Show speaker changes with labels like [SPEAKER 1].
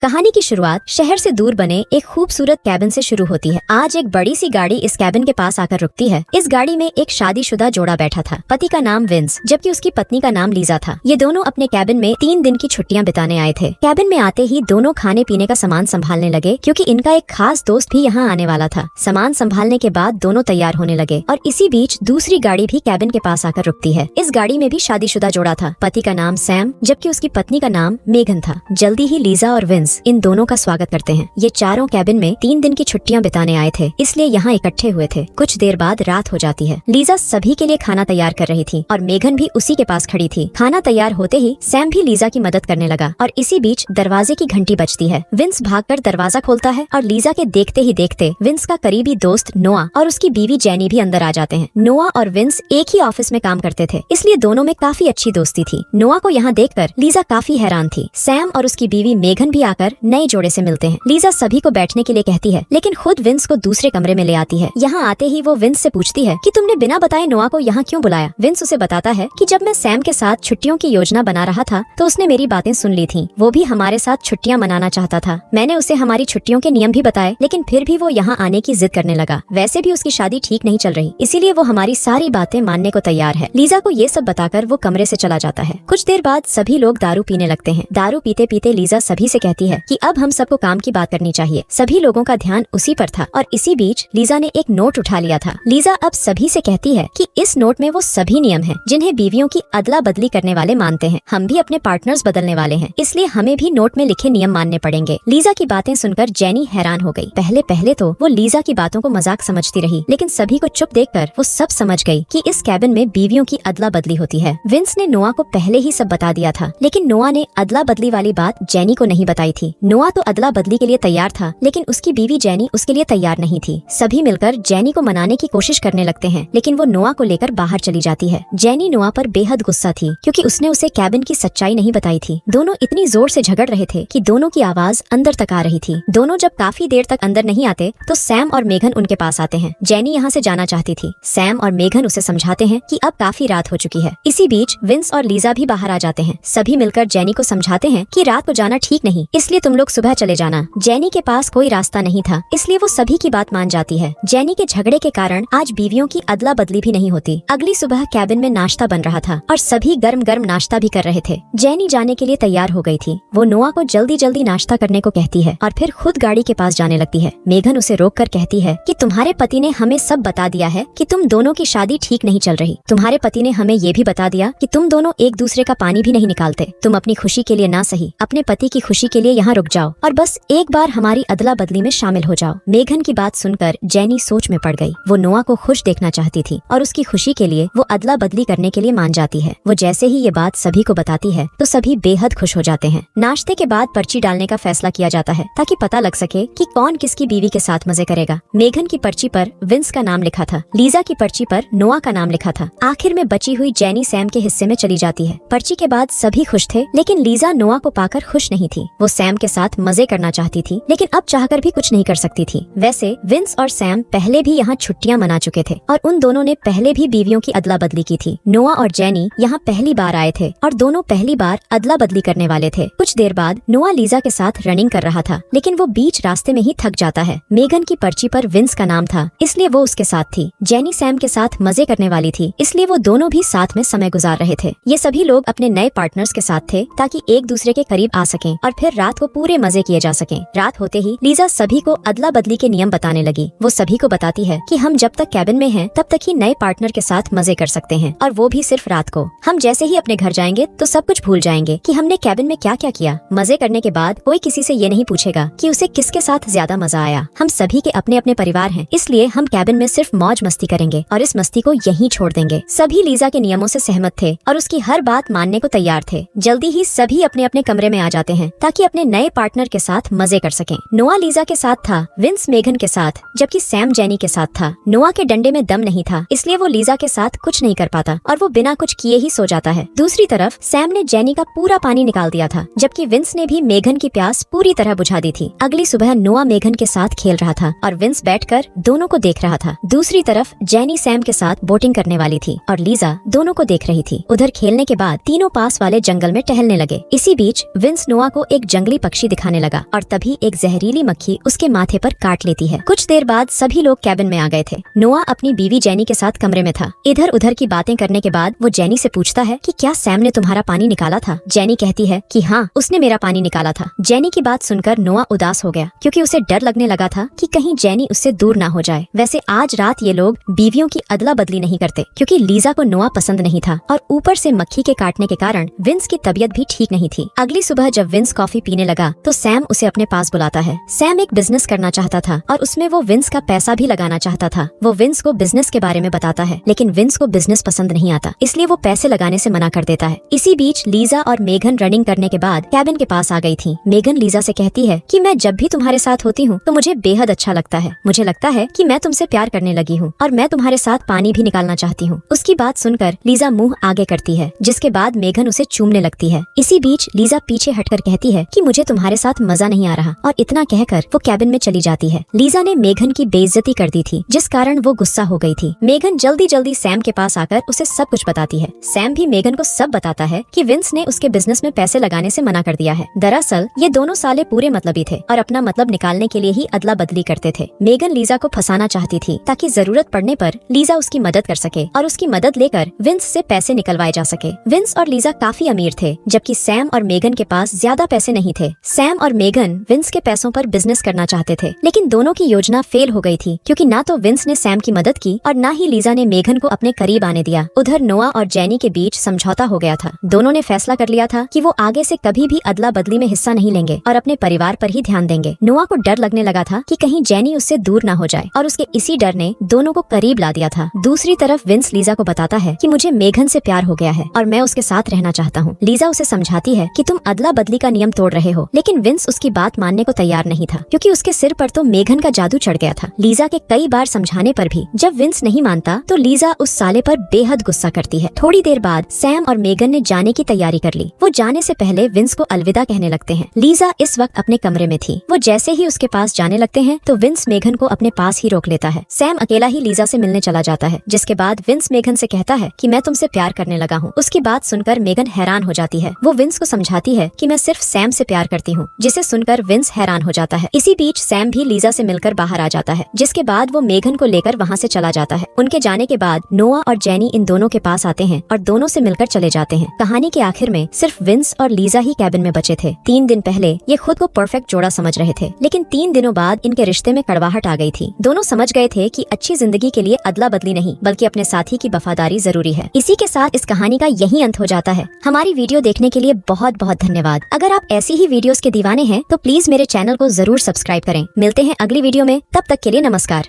[SPEAKER 1] कहानी की शुरुआत शहर से दूर बने एक खूबसूरत कैबिन से शुरू होती है। आज एक बड़ी सी गाड़ी इस कैबिन के पास आकर रुकती है। इस गाड़ी में एक शादीशुदा जोड़ा बैठा था। पति का नाम विंस जबकि उसकी पत्नी का नाम लीजा था। ये दोनों अपने कैबिन में 3 दिन की छुट्टियां बिताने आए थे। कैबिन में आते ही दोनों खाने पीने का सामान संभालने लगे क्योंकि इनका एक खास दोस्त भी यहाँ आने वाला था। सामान संभालने के बाद दोनों तैयार होने लगे और इसी बीच दूसरी गाड़ी भी कैबिन के पास आकर रुकती है। इस गाड़ी में भी शादीशुदा जोड़ा था। पति का नाम सैम जबकि उसकी पत्नी का नाम मेघन था। जल्दी ही लीजा और विंस इन दोनों का स्वागत करते हैं। ये चारों कैबिन में 3 दिन की छुट्टियां बिताने आए थे, इसलिए यहाँ इकट्ठे हुए थे। कुछ देर बाद रात हो जाती है। लीजा सभी के लिए खाना तैयार कर रही थी और मेघन भी उसी के पास खड़ी थी। खाना तैयार होते ही सैम भी लीजा की मदद करने लगा और इसी बीच दरवाजे की घंटी बजती है। विंस भागकर दरवाजा खोलता है और लीजा के देखते ही देखते विंस का करीबी दोस्त नोआ और उसकी बीवी जेनी भी अंदर आ जाते हैं। नोआ और विंस एक ही ऑफिस में काम करते थे, इसलिए दोनों में काफी अच्छी दोस्ती थी। नोआ को यहाँ देखकर लीजा काफी हैरान थी। सैम और उसकी बीवी मेघन भी आकर नए जोड़े से मिलते हैं। लीजा सभी को बैठने के लिए कहती है, लेकिन खुद विंस को दूसरे कमरे में ले आती है। यहाँ आते ही वो विंस से पूछती है कि तुमने बिना बताए नोआ को यहाँ क्यों बुलाया। विंस उसे बताता है कि जब मैं सैम के साथ छुट्टियों की योजना बना रहा था तो उसने मेरी बातें सुन ली थी। वो भी हमारे साथ छुट्टियां मनाना चाहता था। मैंने उसे हमारी छुट्टियों के नियम भी बताए, लेकिन फिर भी वो यहाँ आने की जिद करने लगा। वैसे भी उसकी शादी ठीक नहीं चल रही, इसीलिए वो हमारी सारी बातें मानने को तैयार है। लीजा को ये सब बताकर वो कमरे से चला जाता है। कुछ देर बाद सभी लोग दारू पीने लगते हैं। दारू पीते पीते लीजा सभी से कहती है कि अब हम सबको काम की बात करनी चाहिए। सभी लोगों का ध्यान उसी पर था और इसी बीच लीजा ने एक नोट उठा लिया था। लीजा अब सभी से कहती है कि इस नोट में वो सभी नियम हैं जिन्हें बीवियों की अदला बदली करने वाले मानते हैं। हम भी अपने पार्टनर्स बदलने वाले हैं, इसलिए हमें भी नोट में लिखे नियम मानने पड़ेंगे। लीजा की बातें सुनकर जेनी हैरान हो गई। पहले पहले तो वो लीजा की बातों को मजाक समझती रही, लेकिन सभी को चुप देखकर वो सब समझ गई कि इस कैबिन में बीवियों की अदला बदली होती है। विंस ने नोआ को पहले ही सब बता दिया था, लेकिन नोआ ने अदला बदली वाली बात जेनी को नहीं बताई थी। नोआ तो अदला बदली के लिए तैयार था, लेकिन उसकी बीवी जेनी उसके लिए तैयार नहीं थी। सभी मिलकर जेनी को मनाने की कोशिश करने लगते हैं, लेकिन वो नोआ को लेकर बाहर चली जाती है। जेनी नोआ पर बेहद गुस्सा थी क्योंकि उसने उसे कैबिन की सच्चाई नहीं बताई थी। दोनों इतनी जोर से झगड़ रहे थे कि दोनों की आवाज अंदर तक आ रही थी। दोनों जब काफी देर तक अंदर नहीं आते तो सैम और मेघन उनके पास आते हैं। जेनी यहाँ से जाना चाहती थी। सैम और मेघन उसे समझाते हैं कि अब काफी रात हो चुकी है। इसी बीच विंस और लीजा भी बाहर आ जाते हैं। सभी मिलकर जेनी को समझाते हैं कि रात को जाना ठीक नहीं, इसलिए तुम लोग सुबह चले जाना। जेनी के पास कोई रास्ता नहीं था, इसलिए वो सभी की बात मान जाती है। जेनी के झगड़े के कारण आज बीवियों की अदला बदली भी नहीं होती। अगली सुबह कैबिन में नाश्ता बन रहा था और सभी गर्म गर्म नाश्ता भी कर रहे थे। जेनी जाने के लिए तैयार हो गई थी। वो नोआ को जल्दी जल्दी नाश्ता करने को कहती है और फिर खुद गाड़ी के पास जाने लगती है। मेघन उसे रोककर कहती है कि तुम्हारे पति ने हमें सब बता दिया है कि तुम दोनों की शादी ठीक नहीं चल रही। तुम्हारे पति ने हमें ये भी बता दिया कि तुम दोनों एक दूसरे का पानी भी नहीं निकालते। तुम अपनी खुशी के लिए ना सही अपने पति की खुशी के लिए यहाँ रुक जाओ और बस एक बार हमारी अदला बदली में शामिल हो जाओ। मेघन की बात सुनकर जेनी सोच में पड़ गई। वो नोआ को खुश देखना चाहती थी और उसकी खुशी के लिए वो अदला बदली करने के लिए मान जाती है। वो जैसे ही ये बात सभी को बताती है तो सभी बेहद खुश हो जाते हैं। नाश्ते के बाद पर्ची डालने का फैसला किया जाता है ताकि पता लग सके कि कौन किसकी बीवी के साथ मजे करेगा। मेघन की पर्ची पर विंस का नाम लिखा था। लीजा की पर्ची पर नोआ का नाम लिखा था। आखिर में बची हुई जेनी सैम के हिस्से में चली जाती है। पर्ची के बाद सभी खुश थे, लेकिन लीजा नोआ को पाकर खुश नहीं थी। वो सैम के साथ मजे करना चाहती थी, लेकिन अब चाहकर भी कुछ नहीं कर सकती थी। वैसे विंस और सैम पहले भी यहाँ छुट्टियां मना चुके थे और उन दोनों ने पहले भी बीवियों की अदला बदली की थी। नोआ और जेनी यहाँ पहली बार आए थे और दोनों पहली बार अदला बदली करने वाले थे। कुछ देर बाद नोआ लीजा के साथ रनिंग कर रहा था, लेकिन वो बीच रास्ते में ही थक जाता है। मेघन की पर्ची पर विंस का नाम था, इसलिए वो उसके साथ थी। जेनी सैम के साथ मजे करने वाली थी, इसलिए वो दोनों भी साथ में समय गुजार रहे थे। ये सभी लोग अपने नए पार्टनर्स के साथ थे ताकि एक दूसरे के करीब आ सकें और फिर रात को पूरे मजे किए जा सकें। रात होते ही लीजा सभी को अदला बदली के नियम बताने लगी। वो सभी को बताती है कि हम जब तक कैबिन में हैं तब तक ही नए पार्टनर के साथ मजे कर सकते हैं और वो भी सिर्फ रात को। हम जैसे ही अपने घर जाएंगे तो सब कुछ भूल जाएंगे कि हमने कैबिन में क्या क्या किया। मजे करने के बाद कोई किसी से ये नहीं पूछेगा कि उसे किसके साथ ज्यादा मजा आया। हम सभी के अपने अपने परिवार हैं, इसलिए हम कैबिन में सिर्फ मौज मस्ती करेंगे और इस मस्ती को यहीं छोड़ देंगे। सभी लीजा के नियमों से सहमत थे और उसकी हर बात मानने को तैयार थे। जल्दी ही सभी अपने अपने कमरे में आ जाते हैं ताकि अपने नए पार्टनर के साथ मजे कर सकें। नोआ लीजा के साथ था, विंस मेघन के साथ, जबकि सैम जेनी के साथ था। नोआ के डंडे में दम नहीं था, इसलिए वो लीजा के साथ कुछ नहीं कर पाता और वो बिना कुछ किए ही सो जाता है। दूसरी तरफ सैम ने जेनी का पूरा पानी निकाल दिया था, जबकि विंस ने भी मेघन की प्यास पूरी तरह बुझा दी थी। अगली सुबह नोआ मेघन के साथ खेल रहा था और विंस बैठकर दोनों को देख रहा था। दूसरी तरफ जेनी सैम के साथ बोटिंग करने वाली थी और लीजा दोनों को देख रही थी। उधर खेलने के बाद तीनों पास वाले जंगल में टहलने लगे। इसी बीच विंस नोआ को एक जंगली जंगली पक्षी दिखाने लगा और तभी एक जहरीली मक्खी उसके माथे पर काट लेती है। कुछ देर बाद सभी लोग कैबिन में आ गए थे। नोआ अपनी बीवी जेनी के साथ कमरे में था। इधर उधर की बातें करने के बाद वो जेनी से पूछता है कि क्या सैम ने तुम्हारा पानी निकाला था? जेनी कहती है कि हाँ, उसने मेरा पानी निकाला था। जेनी की बात सुनकर नोआ उदास हो गया क्योंकि उसे डर लगने लगा था कि कहीं जेनी उससे दूर ना हो जाए। वैसे आज रात ये लोग बीवियों की अदला बदली नहीं करते क्योंकि लीजा को नोआ पसंद नहीं था और ऊपर से मक्खी के काटने के कारण विंस की तबीयत भी ठीक नहीं थी। अगली सुबह जब विंस कॉफी पीने लगा तो सैम उसे अपने पास बुलाता है। सैम एक बिजनेस करना चाहता था और उसमें वो विंस का पैसा भी लगाना चाहता था। वो विंस को बिजनेस के बारे में बताता है लेकिन विंस को बिजनेस पसंद नहीं आता, इसलिए वो पैसे लगाने से मना कर देता है। इसी बीच लीजा और मेघन रनिंग करने के बाद कैबिन के पास आ गई थी। मेघन लीजा से कहती है कि मैं जब भी तुम्हारे साथ होती हूँ तो मुझे बेहद अच्छा लगता है। मुझे लगता है कि मैं तुमसे प्यार करने लगी हूँ और मैं तुम्हारे साथ पानी भी निकालना चाहती हूँ। उसकी बात सुनकर लीजा मुंह आगे करती है, जिसके बाद मेघन उसे चूमने लगती है। इसी बीच लीजा पीछे हटकर कहती है कि मुझे तुम्हारे साथ मजा नहीं आ रहा और इतना कहकर वो कैबिन में चली जाती है। लीजा ने मेघन की बेइज्जती कर दी थी जिस कारण वो गुस्सा हो गई थी। मेघन जल्दी जल्दी सैम के पास आकर उसे सब कुछ बताती है। सैम भी मेघन को सब बताता है कि विंस ने उसके बिजनेस में पैसे लगाने से मना कर दिया है। दरअसल ये दोनों साले पूरे मतलबी थे और अपना मतलब निकालने के लिए ही अदला बदली करते थे। मेघन लीजा को फंसाना चाहती थी ताकि जरूरत पड़ने पर लीजा उसकी मदद कर सके और उसकी मदद लेकर विंस से पैसे निकलवाए जा सके। विंस और लीजा काफी अमीर थे जबकि सैम और मेघन के पास ज्यादा पैसे नहीं थे। सैम और मेघन विंस के पैसों पर बिजनेस करना चाहते थे लेकिन दोनों की योजना फेल हो गई थी क्योंकि ना तो विंस ने सैम की मदद की और ना ही लीजा ने मेघन को अपने करीब आने दिया। उधर नोआ और जेनी के बीच समझौता हो गया था। दोनों ने फैसला कर लिया था कि वो आगे से कभी भी अदला बदली में हिस्सा नहीं लेंगे और अपने परिवार पर ही ध्यान देंगे। नोआ को डर लगने लगा था कि कहीं जेनी उससे दूर ना हो जाए और उसके इसी डर ने दोनों को करीब ला दिया था। दूसरी तरफ विंस लीजा को बताता है कि मुझे मेघन से प्यार हो गया है और मैं उसके साथ रहना चाहता हूँ। लीजा उसे समझाती है कि तुम अदला बदली का नियम तोड़ रहे हो, लेकिन विंस उसकी बात मानने को तैयार नहीं था क्योंकि उसके सिर पर तो मेघन का जादू चढ़ गया था। लीजा के कई बार समझाने पर भी जब विंस नहीं मानता तो लीजा उस साले पर बेहद गुस्सा करती है। थोड़ी देर बाद सैम और मेघन ने जाने की तैयारी कर ली। वो जाने से पहले विंस को अलविदा कहने लगते हैं। लीजा इस वक्त अपने कमरे में थी। वो जैसे ही उसके पास जाने लगते हैं तो विंस मेघन को अपने पास ही रोक लेता है। सैम अकेला ही लीजा से मिलने चला जाता है, जिसके बाद विंस मेघन से कहता है कि मैं तुमसे प्यार करने लगा हूँ। उसकी बात सुनकर मेघन हैरान हो जाती है। वो विंस को समझाती है कि मैं सिर्फ सैम से प्यार करती हूँ, जिसे सुनकर विंस हैरान हो जाता है। इसी बीच सैम भी लीजा से मिलकर बाहर आ जाता है, जिसके बाद वो मेघन को लेकर वहाँ से चला जाता है। उनके जाने के बाद नोआ और जेनी इन दोनों के पास आते हैं और दोनों से मिलकर चले जाते हैं। कहानी के आखिर में सिर्फ विंस और लीजा ही कैबिन में बचे थे। 3 दिन पहले ये खुद को परफेक्ट जोड़ा समझ रहे थे, लेकिन 3 दिनों बाद इनके रिश्ते में कड़वाहट आ गई थी। दोनों समझ गए थे कि अच्छी जिंदगी के लिए अदला बदली नहीं बल्कि अपने साथी की वफादारी जरूरी है। इसी के साथ इस कहानी का यही अंत हो जाता है। हमारी वीडियो देखने के लिए बहुत बहुत धन्यवाद। अगर आप ऐसी ही वीडियोस के दीवाने हैं तो प्लीज मेरे चैनल को जरूर सब्सक्राइब करें। मिलते हैं अगली वीडियो में, तब तक के लिए नमस्कार।